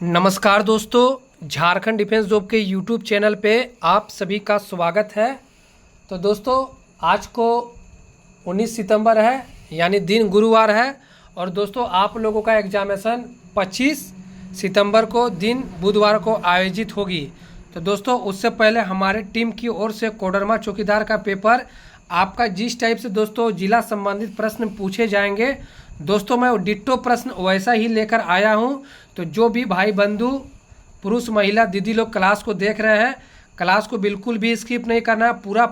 नमस्कार दोस्तों, Jharkhand defence job के यूट्यूब चैनल पे आप सभी का स्वागत है। तो दोस्तों, आज को 19 सितंबर है, यानी दिन गुरुवार है। और दोस्तों, आप लोगों का एग्जामिनेशन 25 सितंबर को दिन बुधवार को आयोजित होगी। तो दोस्तों, उससे पहले हमारे टीम की ओर से कोडरमा चौकीदार का पेपर आपका जिस टाइप से दोस्तों जिला संबंधित प्रश्न पूछे जाएंगे, दोस्तों मैं डिट्टो प्रश्न वैसा ही लेकर आया हूं। तो जो भी भाई बंधु पुरुष महिला दीदी लोग क्लास को देख रहे हैं, क्लास को बिल्कुल भी स्किप नहीं करना है, पूरा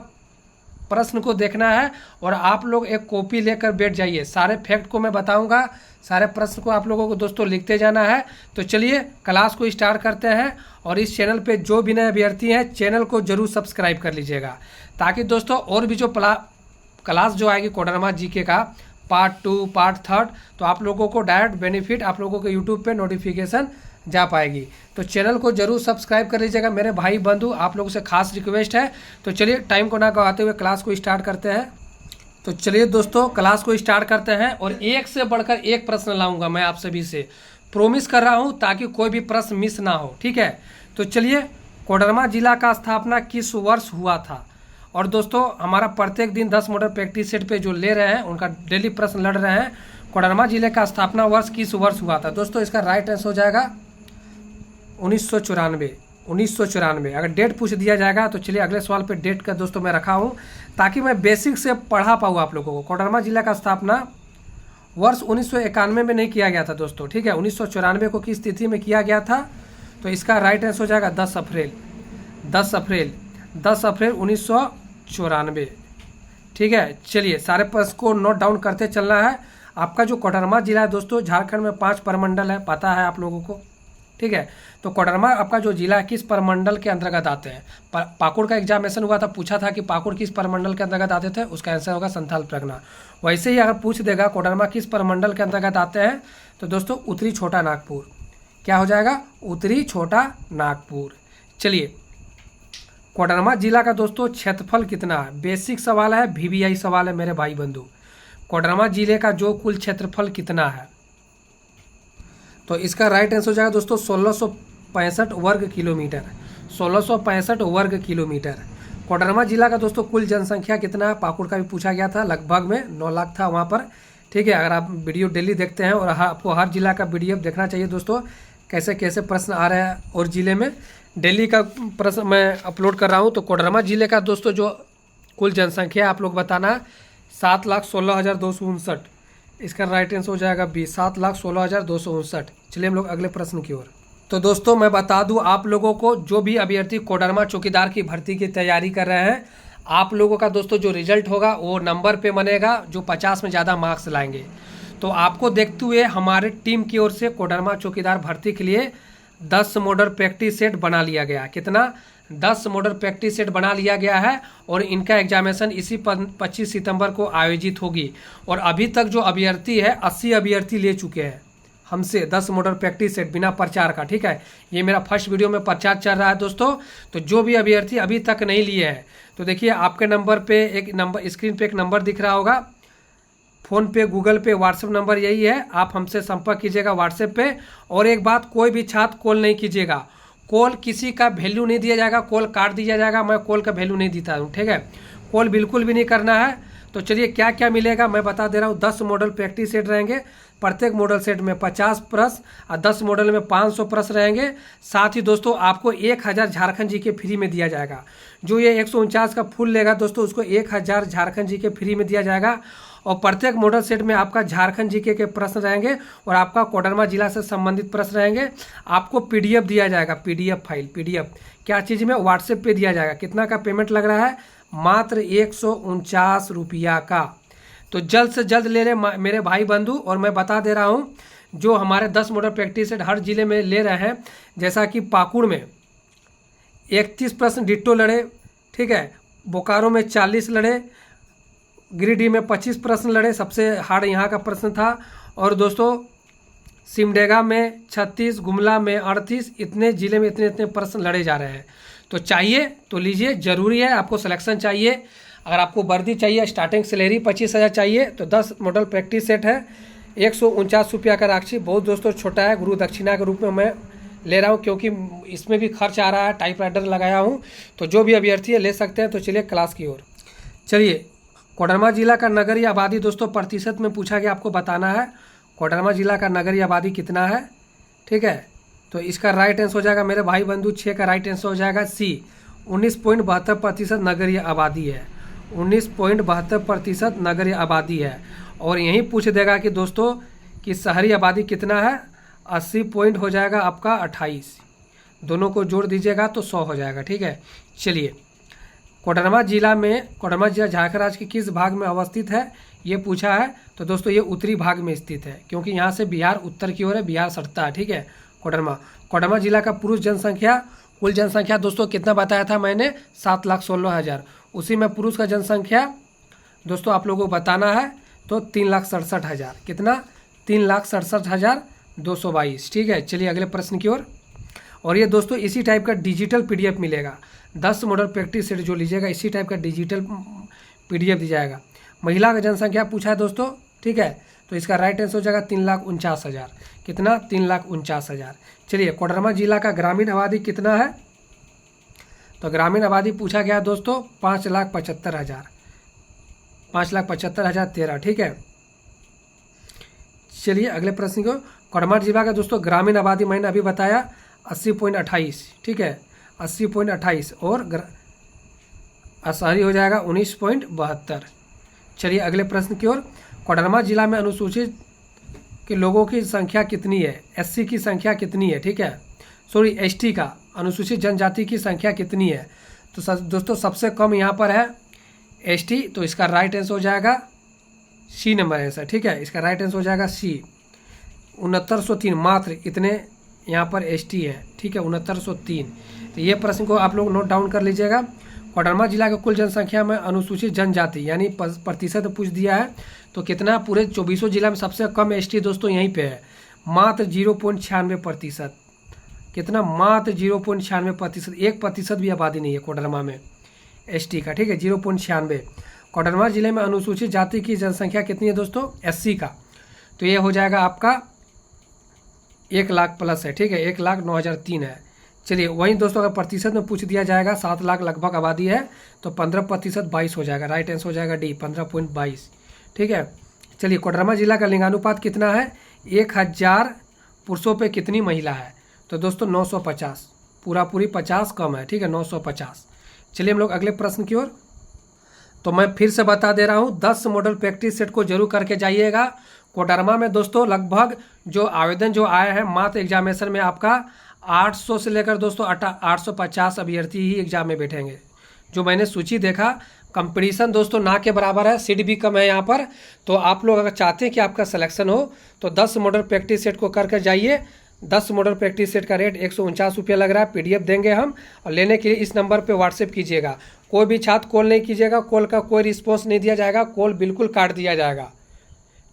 प्रश्न को देखना है। और आप लोग एक कॉपी लेकर बैठ जाइए, सारे फैक्ट को मैं बताऊंगा, सारे प्रश्न को आप लोगों को दोस्तों लिखते जाना है। तो चलिए क्लास को स्टार्ट करते हैं। और इस चैनल पे जो भी नए अभ्यर्थी हैं, चैनल को जरूर सब्सक्राइब कर लीजिएगा, ताकि दोस्तों और भी जो क्लास जो आएगी कोडरमा जीके का पार्ट 2 पार्ट 3, तो आप लोगों को डायरेक्ट बेनिफिट आप लोगों के यूट्यूब पे नोटिफिकेशन जा पाएगी। तो चैनल को जरूर सब्सक्राइब कर लीजिएगा मेरे भाई बंधु, आप लोगों से खास रिक्वेस्ट है। तो चलिए टाइम को ना गवाते हुए क्लास को स्टार्ट करते हैं। तो चलिए दोस्तों क्लास को स्टार्ट करते हैं। और एक से बढ़कर एक प्रश्न लाऊंगा मैं आप सभी से, प्रोमिस कर रहा हूँ, ताकि कोई भी प्रश्न मिस ना हो, ठीक है। तो चलिए, कोडरमा जिला का स्थापना किस वर्ष हुआ था? और दोस्तों, हमारा प्रत्येक दिन 10 मॉडल प्रैक्टिस सेट पे जो ले रहे हैं उनका डेली प्रश्न लड़ रहे हैं, कोडरमा जिले का स्थापना वर्ष किस वर्ष हुआ था? दोस्तों इसका राइट आंसर हो जाएगा 1994। अगर डेट पूछ दिया जाएगा तो चलिए अगले सवाल पे डेट का दोस्तों मैं रखा हूँ, ताकि मैं बेसिक से पढ़ा पाऊँ आप लोगों को। कोडरमा जिला का स्थापना वर्ष 1991 में नहीं किया गया था दोस्तों, ठीक है। 1994 को किस तिथि में किया गया था? तो इसका राइट आंसर हो जाएगा 10 अप्रैल 1994, ठीक है। चलिए सारे प्रश्न को नोट डाउन करते चलना है। आपका जो कोडरमा जिला है दोस्तों, झारखंड में 5 प्रमंडल है, पता है आप लोगों को, ठीक है। तो कोडरमा आपका जो जिला है किस प्रमंडल के अंतर्गत आते हैं? पाकुड़ का एग्जामिनेशन हुआ था, पूछा था कि पाकुड़ किस प्रमंडल के अंतर्गत आते थे, उसका आंसर होगा संथाल परगना। वैसे ही अगर पूछ देगा कोडरमा किस प्रमंडल के अंतर्गत आते हैं, तो दोस्तों उत्तरी छोटा नागपुर, क्या हो जाएगा? उत्तरी छोटा नागपुर। चलिए, कोडरमा जिला का दोस्तों क्षेत्रफल कितना है? बेसिक सवाल है, VVI सवाल है मेरे भाई बंधु। कोडरमा जिले का जो कुल क्षेत्रफल कितना है? तो इसका राइट आंसर हो जाएगा दोस्तों 1665 वर्ग किलोमीटर। 1665 वर्ग किलोमीटर। कोडरमा जिला का दोस्तों कुल जनसंख्या कितना है? पाकुड़ का भी पूछा गया था, लगभग में 9 लाख था वहाँ पर, ठीक है। अगर आप वीडियो डेली देखते हैं, और आपको हर जिला का PDF देखना चाहिए दोस्तों, कैसे कैसे प्रश्न आ रहे हैं और जिले में डेली का प्रश्न मैं अपलोड कर रहा हूं। तो कोडरमा जिले का दोस्तों जो कुल जनसंख्या आप लोग बताना, 7,16,259। इसका राइट आंसर हो जाएगा 7,16,259। चलिए हम लोग अगले प्रश्न की ओर। तो दोस्तों मैं बता दूं आप लोगों को, जो भी अभ्यर्थी कोडरमा चौकीदार की भर्ती की तैयारी कर रहे हैं, आप लोगों का दोस्तों जो रिजल्ट होगा वो नंबर पे बनेगा, जो 50 में ज़्यादा मार्क्स लाएंगे। तो आपको देखते हुए हमारे टीम की ओर से कोडरमा चौकीदार भर्ती के लिए 10 मॉडल प्रैक्टिस सेट बना लिया गया। कितना? 10 मॉडल प्रैक्टिस सेट बना लिया गया है। और इनका एग्जामिनेशन इसी 25 सितंबर को आयोजित होगी। और अभी तक जो अभ्यर्थी है 80 अभ्यर्थी ले चुके हैं हमसे 10 मॉडल प्रैक्टिस सेट बिना प्रचार का, ठीक है। ये मेरा फर्स्ट वीडियो में प्रचार चल रहा है दोस्तों। तो जो भी अभ्यर्थी अभी तक नहीं लिए हैं, तो देखिए आपके नंबर पे एक नंबर, स्क्रीन पे एक नंबर दिख रहा होगा, फ़ोन पे, गूगल पे, व्हाट्सएप नंबर यही है, आप हमसे संपर्क कीजिएगा व्हाट्सएप पे। और एक बात, कोई भी छात्र कॉल नहीं कीजिएगा, कॉल किसी का वैल्यू नहीं दिया जाएगा, कॉल काट दिया जाएगा, मैं कॉल का वैल्यू नहीं देता हूँ, ठीक है। कॉल बिल्कुल भी नहीं करना है। तो चलिए क्या क्या मिलेगा मैं बता दे रहा हूँ। 10 मॉडल प्रैक्टिस सेट रहेंगे, प्रत्येक मॉडल सेट में 50 प्रश्न और 10 मॉडल में 500 प्रश्न रहेंगे। साथ ही दोस्तों आपको 1000 झारखंड जी के फ्री में दिया जाएगा। जो ये 149 का फुल लेगा दोस्तों, उसको 1000 झारखंड जी के फ्री में दिया जाएगा। और प्रत्येक मॉडल सेट में आपका झारखंड जीके के प्रश्न रहेंगे, और आपका कोडरमा जिला से संबंधित प्रश्न रहेंगे। आपको PDF दिया जाएगा, PDF फाइल, PDF क्या चीज़ में? व्हाट्सएप पे दिया जाएगा। कितना का पेमेंट लग रहा है? मात्र 149 रुपया का। तो जल्द से जल्द ले लें मेरे भाई बंधु। और मैं बता दे रहा हूँ, जो हमारे 10 मॉडल प्रैक्टिस सेट हर जिले में ले रहे हैं, जैसा कि पाकुड़ में 31 प्रश्न डिट्टो लड़े, ठीक है। बोकारो में 40 लड़े, गिरिडीह में 25 प्रश्न लड़े, सबसे हार्ड यहाँ का प्रश्न था। और दोस्तों सिमडेगा में 36, गुमला में 38, इतने जिले में इतने इतने प्रश्न लड़े जा रहे हैं। तो चाहिए तो लीजिए, ज़रूरी है, आपको सिलेक्शन चाहिए। अगर आपको वर्दी चाहिए, स्टार्टिंग सैलरी 25,000 चाहिए, तो 10 मॉडल प्रैक्टिस सेट है, 149 रुपया का राशि, बहुत दोस्तों छोटा है। गुरु दक्षिणा के रूप में मैं ले रहा हूँ क्योंकि इसमें भी खर्च आ रहा है, टाइपराइटर लगाया हूँ। तो जो भी अभ्यर्थी है ले सकते हैं। तो चलिए क्लास की ओर। चलिए, कोडरमा जिला का नगरीय आबादी दोस्तों प्रतिशत में पूछा गया, आपको बताना है कोडरमा जिला का नगरीय आबादी कितना है। ठीक है, तो इसका राइट आंसर हो जाएगा मेरे भाई बंधु 6 का राइट आंसर हो जाएगा सी। 19.72% नगरीय आबादी है। 19.72% नगरीय आबादी है। और यही पूछ देगा कि दोस्तों कि शहरी आबादी कितना है। 80 पॉइंट हो जाएगा आपका 28। दोनों को जोड़ दीजिएगा तो 100 हो जाएगा। ठीक है, चलिए, कोडरमा जिला झारखंड राज्य के किस भाग में अवस्थित है ये पूछा है। तो दोस्तों ये उत्तरी भाग में स्थित है, क्योंकि यहाँ से बिहार उत्तर की ओर है, बिहार सटता है। ठीक है, कोडरमा जिला का पुरुष जनसंख्या, कुल जनसंख्या दोस्तों कितना बताया था मैंने, 7,16,000। उसी में पुरुष का जनसंख्या दोस्तों आप लोगों को बताना है तो 3,67,000। कितना, 3,67,222। ठीक है, चलिए अगले प्रश्न की ओर। और ये दोस्तों इसी टाइप का डिजिटल PDF मिलेगा। 10 मॉडल प्रैक्टिस सेट जो लीजिएगा इसी टाइप का डिजिटल PDF दी जाएगा। महिला का जनसंख्या पूछा है दोस्तों। ठीक है, तो इसका राइट आंसर हो जाएगा 3,49,000। कितना, 3,49,000। चलिए, कोडरमा जिला का ग्रामीण आबादी कितना है। तो ग्रामीण आबादी पूछा गया दोस्तों 5,75,000। 5,75,013। ठीक है, चलिए अगले प्रश्न को। कोडरमा जिला का दोस्तों ग्रामीण आबादी मैंने अभी बताया 80.28। ठीक है, 80.28 और शहरी हो जाएगा 19.72। चलिए अगले प्रश्न की ओर। कोडरमा जिला में अनुसूचित के लोगों की संख्या कितनी है। SC की संख्या कितनी है। ठीक है, सॉरी ST का, अनुसूचित जनजाति की संख्या कितनी है। तो दोस्तों सबसे कम यहाँ पर है ST। तो इसका राइट आंसर हो जाएगा C नंबर आंसर। ठीक है, इसका राइट आंसर हो जाएगा C। 6903 मात्र इतने यहाँ पर ST है। ठीक है, 6903। तो ये प्रश्न को आप लोग नोट डाउन कर लीजिएगा। कोडरमा जिला के कुल जनसंख्या में अनुसूचित जनजाति यानी प्रतिशत पूछ दिया है। तो कितना, पूरे 24 जिला में सबसे कम ST दोस्तों यहीं पे है, मात्र 0.96%। कितना, मात्र 0.96%। 1% भी आबादी नहीं है कोडरमा में ST का। ठीक है, 0.96। कोडरमा जिले में अनुसूचित जाति की जनसंख्या कितनी है दोस्तों, SC का। तो ये हो जाएगा आपका 1 लाख प्लस है। ठीक है, 1,09,003 है। चलिए, वहीं दोस्तों अगर प्रतिशत में पूछ दिया जाएगा 7 लाख लगभग आबादी है तो 15% 22 हो जाएगा। राइट आंसर हो जाएगा D, 15.22। ठीक है, चलिए, कोडरमा जिला का लिंगानुपात कितना है। 1000 पुरुषों पे कितनी महिला है। तो दोस्तों 950। पूरी 50 कम है। ठीक है, 950। चलिए हम लोग अगले प्रश्न की ओर। तो मैं फिर से बता दे रहा हूँ, 10 मॉडल प्रैक्टिस सेट को जरूर करके जाइएगा। कोडरमा में दोस्तों लगभग जो आवेदन जो आए हैं मात्र एग्जामिनेशन में आपका 800 से लेकर दोस्तों 850 अभ्यर्थी ही एग्जाम में बैठेंगे। जो मैंने सूची देखा, कंपटीशन दोस्तों ना के बराबर है, सीट भी कम है यहाँ पर। तो आप लोग अगर चाहते हैं कि आपका सिलेक्शन हो तो 10 मॉडल प्रैक्टिस सेट को करके जाइए। 10 मॉडल प्रैक्टिस सेट का रेट 149 रुपये लग रहा है। PDF देंगे हम, और लेने के लिए इस नंबर पे व्हाट्सएप कीजिएगा। कोई भी छात्र कॉल नहीं कीजिएगा, कॉल का कोई रिस्पॉन्स नहीं दिया जाएगा, कॉल बिल्कुल काट दिया जाएगा।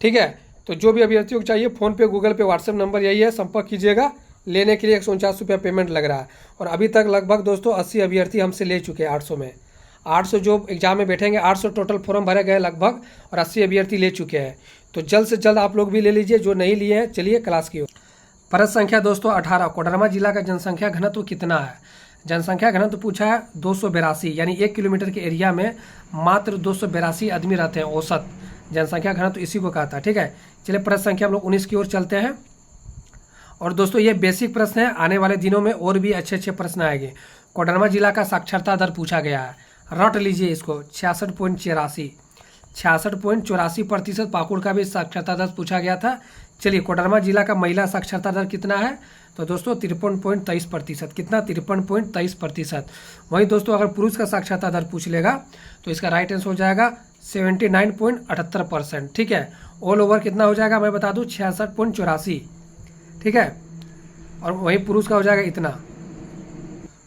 ठीक है, तो जो भी अभ्यर्थियों को चाहिए फ़ोन पे, गूगल पे, व्हाट्सएप नंबर यही है, संपर्क कीजिएगा। लेने के लिए 149 रुपये पेमेंट लग रहा है। और अभी तक लगभग दोस्तों 80 अभ्यर्थी हमसे ले चुके हैं 800 में। 800 जो एग्जाम में बैठेंगे, 800 टोटल फॉर्म भरे गए लगभग, और 80 अभ्यर्थी ले चुके हैं। तो जल्द से जल्द आप लोग भी ले लीजिए जो नहीं लिए हैं। चलिए क्लास की ओर। प्रश्न संख्या दोस्तों 18। कोडरमा जिला का जनसंख्या घनत्व कितना है। जनसंख्या घनत्व पूछा है 282, यानी 1 किलोमीटर के एरिया में मात्र 282 आदमी रहते हैं औसत। जनसंख्या घनत्व इसी को कहता है। ठीक है, चलिए प्रश्न संख्या हम लोग 19 की ओर चलते हैं। और दोस्तों ये बेसिक प्रश्न है, आने वाले दिनों में और भी अच्छे प्रश्न आएंगे। कोडरमा जिला का साक्षरता दर पूछा गया है, रट लीजिए इसको, 66.84। 66.84%। पाकुड़ का भी साक्षरता दर पूछा गया था। चलिए, कोडरमा जिला का महिला साक्षरता दर कितना है। तो दोस्तों 53.23%। कितना, 53.23%। वहीं दोस्तों अगर पुरुष का साक्षरता दर पूछ लेगा तो इसका राइट आंसर हो जाएगा 79.78%। ठीक है, ऑल ओवर कितना हो जाएगा मैं बता दूं, 66.84। ठीक है, और वहीं पुरुष का हो जाएगा इतना।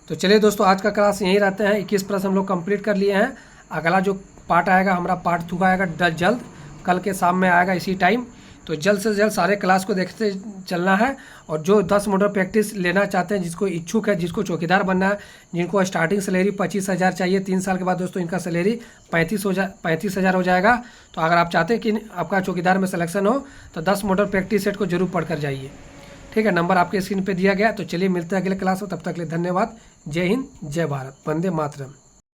तो चलिए दोस्तों आज का क्लास यहीं रहते हैं। 21 प्रश्न हम लोग कंप्लीट कर लिए हैं। अगला जो पार्ट आएगा हमारा पार्ट 2 का आएगा जल्द, कल के शाम में आएगा इसी टाइम। तो जल्द से जल्द सारे क्लास को देखते चलना है। और जो 10 मॉडल प्रैक्टिस लेना चाहते हैं, जिसको इच्छुक है, जिसको चौकीदार बनना है, जिनको स्टार्टिंग सैलरी 25,000 चाहिए, 3 साल के बाद दोस्तों इनका सैलरी 35,000 हो जाएगा। तो अगर आप चाहते हैं कि आपका चौकीदार में सिलेक्शन हो तो 10 मॉडल प्रैक्टिस सेट को जरूर पढ़ कर जाइए। ठीक है, नंबर आपके स्क्रीन पे दिया गया। तो चलिए मिलते हैं अगले क्लास में, तब तक के लिए धन्यवाद। जय हिंद, जय भारत, वंदे मातरम।